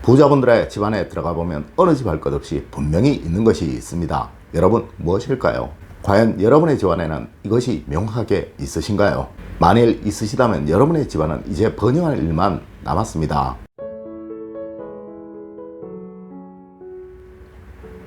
부자분들의 집안에 들어가 보면 어느 집 할 것 없이 분명히 있는 것이 있습니다. 여러분, 무엇일까요? 과연 여러분의 집안에는 이것이 명확하게 있으신가요? 만일 있으시다면 여러분의 집안은 이제 번영할 일만 남았습니다.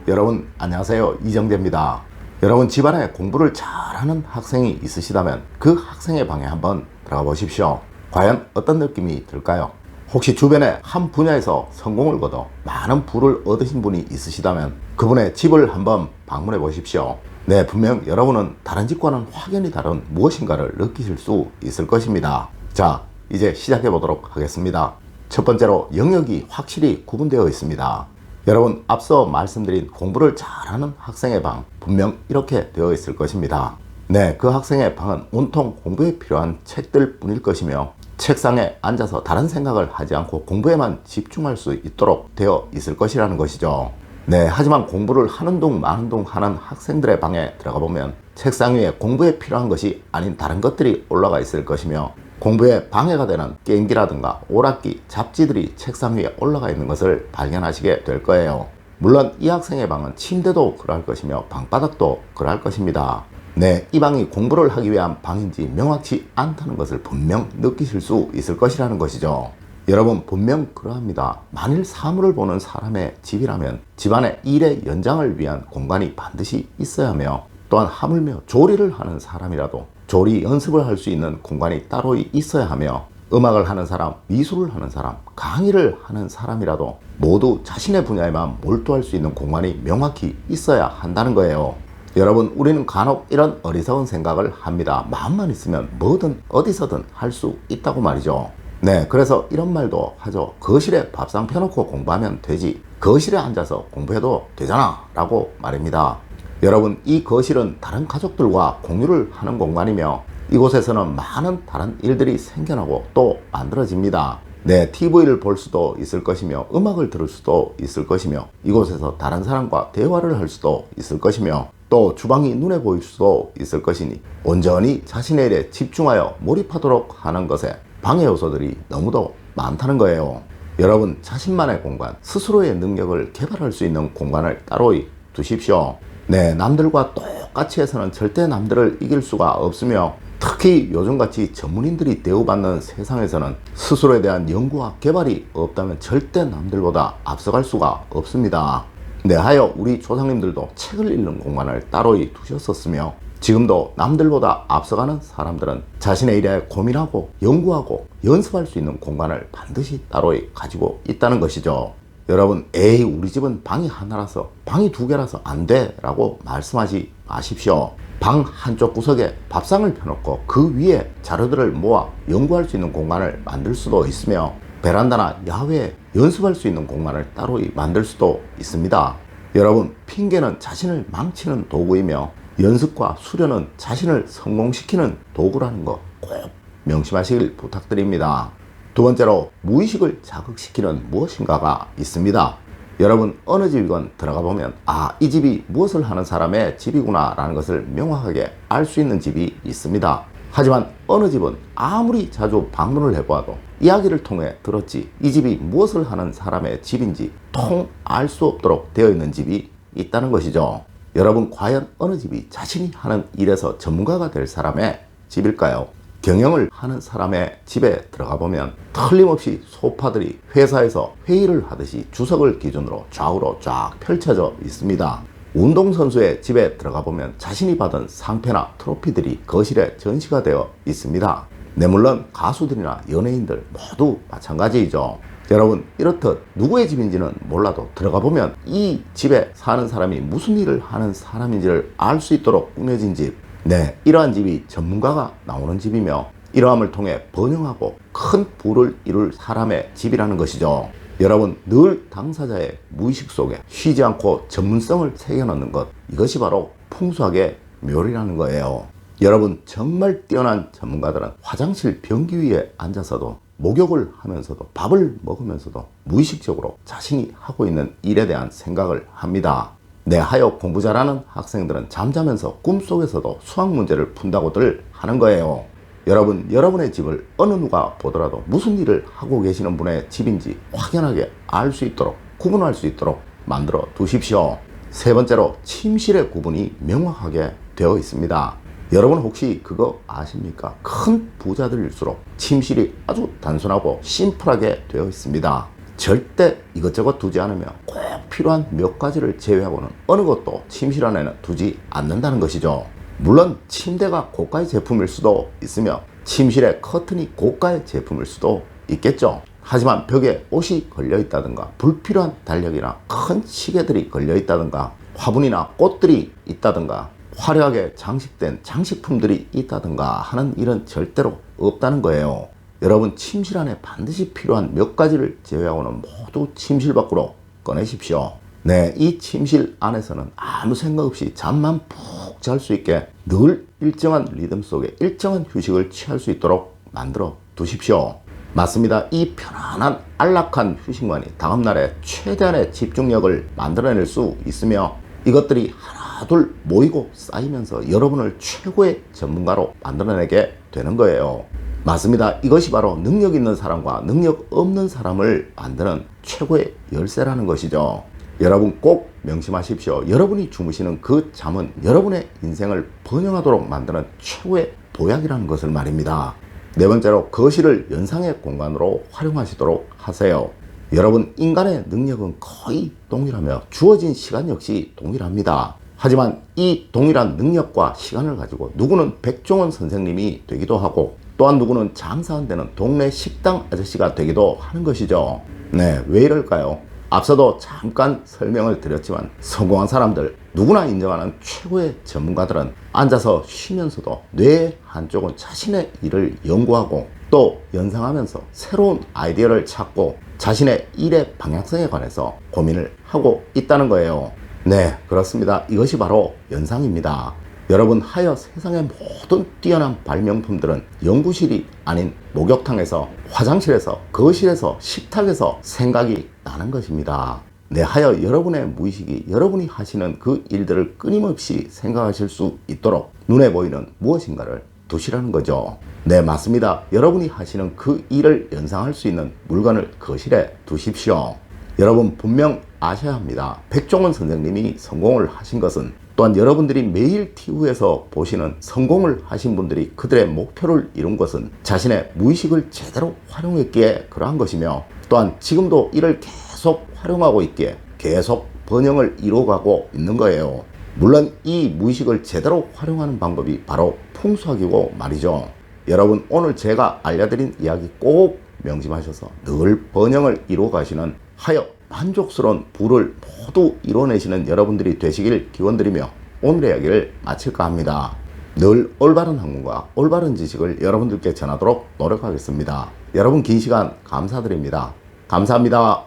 여러분 안녕하세요, 이정재입니다. 여러분, 집안에 공부를 잘하는 학생이 있으시다면 그 학생의 방에 한번 들어가 보십시오. 과연 어떤 느낌이 들까요? 혹시 주변에 한 분야에서 성공을 거둬 많은 부를 얻으신 분이 있으시다면 그분의 집을 한번 방문해 보십시오. 네, 분명 여러분은 다른 집과는 확연히 다른 무엇인가를 느끼실 수 있을 것입니다. 자, 이제 시작해 보도록 하겠습니다. 첫 번째로, 영역이 확실히 구분되어 있습니다. 여러분, 앞서 말씀드린 공부를 잘하는 학생의 방, 분명 이렇게 되어 있을 것입니다. 네, 그 학생의 방은 온통 공부에 필요한 책들 뿐일 것이며 책상에 앉아서 다른 생각을 하지 않고 공부에만 집중할 수 있도록 되어 있을 것이라는 것이죠. 네, 하지만 공부를 하는 둥 마는 둥 하는 학생들의 방에 들어가 보면 책상 위에 공부에 필요한 것이 아닌 다른 것들이 올라가 있을 것이며 공부에 방해가 되는 게임기라든가 오락기, 잡지들이 책상 위에 올라가 있는 것을 발견하시게 될 거예요. 물론 이 학생의 방은 침대도 그러할 것이며 방바닥도 그러할 것입니다. 네, 이 방이 공부를 하기 위한 방인지 명확치 않다는 것을 분명 느끼실 수 있을 것이라는 것이죠. 여러분, 분명 그러합니다. 만일 사물을 보는 사람의 집이라면 집안의 일의 연장을 위한 공간이 반드시 있어야 하며, 또한 하물며 조리를 하는 사람이라도 조리 연습을 할 수 있는 공간이 따로 있어야 하며, 음악을 하는 사람, 미술을 하는 사람, 강의를 하는 사람이라도 모두 자신의 분야에만 몰두할 수 있는 공간이 명확히 있어야 한다는 거예요. 여러분, 우리는 간혹 이런 어리석은 생각을 합니다. 마음만 있으면 뭐든 어디서든 할 수 있다고 말이죠. 네, 그래서 이런 말도 하죠. 거실에 밥상 펴놓고 공부하면 되지, 거실에 앉아서 공부해도 되잖아 라고 말입니다. 여러분, 이 거실은 다른 가족들과 공유를 하는 공간이며 이곳에서는 많은 다른 일들이 생겨나고 또 만들어집니다. 네, TV를 볼 수도 있을 것이며 음악을 들을 수도 있을 것이며 이곳에서 다른 사람과 대화를 할 수도 있을 것이며 또 주방이 눈에 보일 수도 있을 것이니 온전히 자신의 일에 집중하여 몰입하도록 하는 것에 방해 요소들이 너무도 많다는 거예요. 여러분, 자신만의 공간, 스스로의 능력을 개발할 수 있는 공간을 따로 두십시오. 네, 남들과 똑같이 해서는 절대 남들을 이길 수가 없으며 특히 요즘같이 전문인들이 대우받는 세상에서는 스스로에 대한 연구와 개발이 없다면 절대 남들보다 앞서갈 수가 없습니다. 네, 하여 우리 조상님들도 책을 읽는 공간을 따로 두셨었으며 지금도 남들보다 앞서가는 사람들은 자신의 일에 고민하고 연구하고 연습할 수 있는 공간을 반드시 따로 가지고 있다는 것이죠. 여러분, 에이 우리 집은 방이 하나라서, 방이 두 개라서 안 돼 라고 말씀하지 마십시오. 방 한쪽 구석에 밥상을 펴놓고 그 위에 자료들을 모아 연구할 수 있는 공간을 만들 수도 있으며 베란다나 야외에 연습할 수 있는 공간을 따로 만들 수도 있습니다. 여러분, 핑계는 자신을 망치는 도구이며 연습과 수련은 자신을 성공시키는 도구라는 거 꼭 명심하시길 부탁드립니다. 두 번째로, 무의식을 자극시키는 무엇인가가 있습니다. 여러분, 어느 집이건 들어가 보면 이 집이 무엇을 하는 사람의 집이구나 라는 것을 명확하게 알 수 있는 집이 있습니다. 하지만 어느 집은 아무리 자주 방문을 해보아도 이야기를 통해 들었지 이 집이 무엇을 하는 사람의 집인지 통 알 수 없도록 되어 있는 집이 있다는 것이죠. 여러분, 과연 어느 집이 자신이 하는 일에서 전문가가 될 사람의 집일까요? 경영을 하는 사람의 집에 들어가 보면 틀림없이 소파들이 회사에서 회의를 하듯이 주석을 기준으로 좌우로 쫙 펼쳐져 있습니다. 운동선수의 집에 들어가 보면 자신이 받은 상패나 트로피들이 거실에 전시가 되어 있습니다. 네, 물론 가수들이나 연예인들 모두 마찬가지이죠. 여러분, 이렇듯 누구의 집인지는 몰라도 들어가 보면 이 집에 사는 사람이 무슨 일을 하는 사람인지를 알 수 있도록 꾸며진 집, 네, 이러한 집이 전문가가 나오는 집이며 이러함을 통해 번영하고 큰 부를 이룰 사람의 집이라는 것이죠. 여러분, 늘 당사자의 무의식 속에 쉬지 않고 전문성을 새겨넣는 것, 이것이 바로 풍수학의 묘리라는 거예요. 여러분, 정말 뛰어난 전문가들은 화장실 변기 위에 앉아서도 목욕을 하면서도 밥을 먹으면서도 무의식적으로 자신이 하고 있는 일에 대한 생각을 합니다. 네, 하여 공부 잘하는 학생들은 잠자면서 꿈속에서도 수학 문제를 푼다고들 하는 거예요. 여러분, 여러분의 집을 어느 누가 보더라도 무슨 일을 하고 계시는 분의 집인지 확연하게 알 수 있도록, 구분할 수 있도록 만들어 두십시오. 세 번째로, 침실의 구분이 명확하게 되어 있습니다. 여러분 혹시 그거 아십니까? 큰 부자들일수록 침실이 아주 단순하고 심플하게 되어 있습니다. 절대 이것저것 두지 않으며 꼭 필요한 몇 가지를 제외하고는 어느 것도 침실 안에는 두지 않는다는 것이죠. 물론 침대가 고가의 제품일 수도 있으며 침실에 커튼이 고가의 제품일 수도 있겠죠. 하지만 벽에 옷이 걸려 있다든가 불필요한 달력이나 큰 시계들이 걸려 있다든가 화분이나 꽃들이 있다든가 화려하게 장식된 장식품들이 있다든가 하는 일은 절대로 없다는 거예요. 여러분, 침실 안에 반드시 필요한 몇 가지를 제외하고는 모두 침실 밖으로 꺼내십시오. 네, 이 침실 안에서는 아무 생각 없이 잠만 푹 잘 수 있게 늘 일정한 리듬 속에 일정한 휴식을 취할 수 있도록 만들어 두십시오. 맞습니다. 이 편안한 안락한 휴식만이 다음날에 최대한의 집중력을 만들어낼 수 있으며 이것들이 하나 둘 모이고 쌓이면서 여러분을 최고의 전문가로 만들어내게 되는 거예요. 맞습니다. 이것이 바로 능력 있는 사람과 능력 없는 사람을 만드는 최고의 열쇠라는 것이죠. 여러분 꼭 명심하십시오. 여러분이 주무시는 그 잠은 여러분의 인생을 번영하도록 만드는 최고의 보약이라는 것을 말입니다. 네 번째로, 거실을 연상의 공간으로 활용하시도록 하세요. 여러분, 인간의 능력은 거의 동일하며 주어진 시간 역시 동일합니다. 하지만 이 동일한 능력과 시간을 가지고 누구는 백종원 선생님이 되기도 하고 또한 누구는 장사한 데는 동네 식당 아저씨가 되기도 하는 것이죠. 네, 왜 이럴까요? 앞서도 잠깐 설명을 드렸지만 성공한 사람들, 누구나 인정하는 최고의 전문가들은 앉아서 쉬면서도 뇌의 한쪽은 자신의 일을 연구하고 또 연상하면서 새로운 아이디어를 찾고 자신의 일의 방향성에 관해서 고민을 하고 있다는 거예요. 네, 그렇습니다. 이것이 바로 연상입니다. 여러분, 하여 세상의 모든 뛰어난 발명품들은 연구실이 아닌 목욕탕에서, 화장실에서, 거실에서, 식탁에서 생각이 나는 것입니다. 네, 하여 여러분의 무의식이 여러분이 하시는 그 일들을 끊임없이 생각하실 수 있도록 눈에 보이는 무엇인가를 두시라는 거죠. 네, 맞습니다. 여러분이 하시는 그 일을 연상할 수 있는 물건을 거실에 두십시오. 여러분 분명 아셔야 합니다. 백종원 선생님이 성공을 하신 것은, 또한 여러분들이 매일 TV에서 보시는 성공을 하신 분들이 그들의 목표를 이룬 것은 자신의 무의식을 제대로 활용했기에 그러한 것이며, 또한 지금도 이를 계속 활용하고 있기에 계속 번영을 이루어가고 있는 거예요. 물론 이 무의식을 제대로 활용하는 방법이 바로 풍수학이고 말이죠. 여러분, 오늘 제가 알려드린 이야기 꼭 명심하셔서 늘 번영을 이루어 가시는, 하여 만족스러운 부를 모두 이뤄내시는 여러분들이 되시길 기원드리며 오늘의 이야기를 마칠까 합니다. 늘 올바른 학문과 올바른 지식을 여러분들께 전하도록 노력하겠습니다. 여러분 긴 시간 감사드립니다. 감사합니다.